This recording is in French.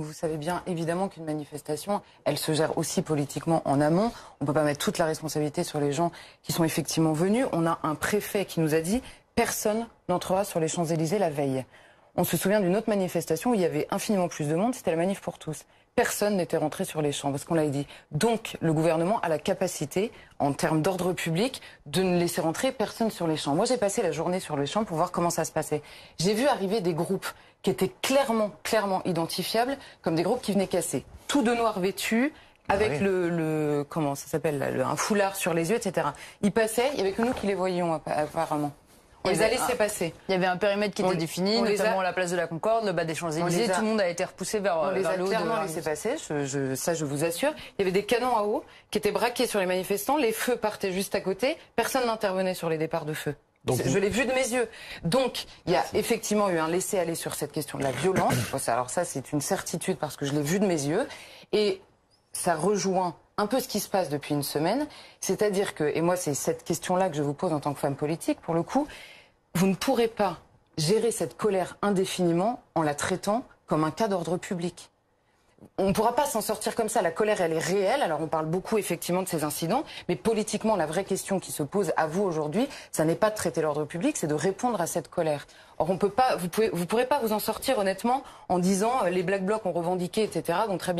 Vous savez bien évidemment qu'une manifestation, elle se gère aussi politiquement en amont. On ne peut pas mettre toute la responsabilité sur les gens qui sont effectivement venus. On a un préfet qui nous a dit « personne n'entrera sur les Champs-Élysées la veille ». On se souvient d'une autre manifestation où il y avait infiniment plus de monde, c'était la manif pour tous. Personne n'était rentré sur les champs, parce qu'on l'avait dit. Donc, le gouvernement a la capacité, en termes d'ordre public, de ne laisser rentrer personne sur les champs. Moi, j'ai passé la journée sur les champs pour voir comment ça se passait. J'ai vu arriver des groupes qui étaient clairement identifiables comme des groupes qui venaient casser. Tout de noir vêtus, avec comment ça s'appelle, un foulard sur les yeux, etc. Ils passaient, il n'y avait que nous qui les voyions, apparemment. On les a laissés passer. Il y avait un périmètre qui était défini, notamment la place de la Concorde, le bas des Champs-Élysées. Tout le monde a été repoussé vers le haut. On les a clairement laissés passer, ça je vous assure. Il y avait des canons à eau qui étaient braqués sur les manifestants. Les feux partaient juste à côté. Personne n'intervenait sur les départs de feu. Donc, je l'ai vu de mes yeux. Donc, il y a effectivement eu un laisser-aller sur cette question de la violence. Alors ça, c'est une certitude parce que je l'ai vu de mes yeux. Et ça rejoint un peu ce qui se passe depuis une semaine. C'est-à-dire que, et moi c'est cette question-là que je vous pose en tant que femme politique, pour le coup, vous ne pourrez pas gérer cette colère indéfiniment en la traitant comme un cas d'ordre public. On ne pourra pas s'en sortir comme ça. La colère, elle est réelle. Alors, on parle beaucoup, effectivement, de ces incidents. Mais politiquement, la vraie question qui se pose à vous aujourd'hui, ça n'est pas de traiter l'ordre public, c'est de répondre à cette colère. Or, on peut pas, vous pourrez pas vous en sortir, honnêtement, en disant les Black Blocs ont revendiqué, etc. Donc, très bien.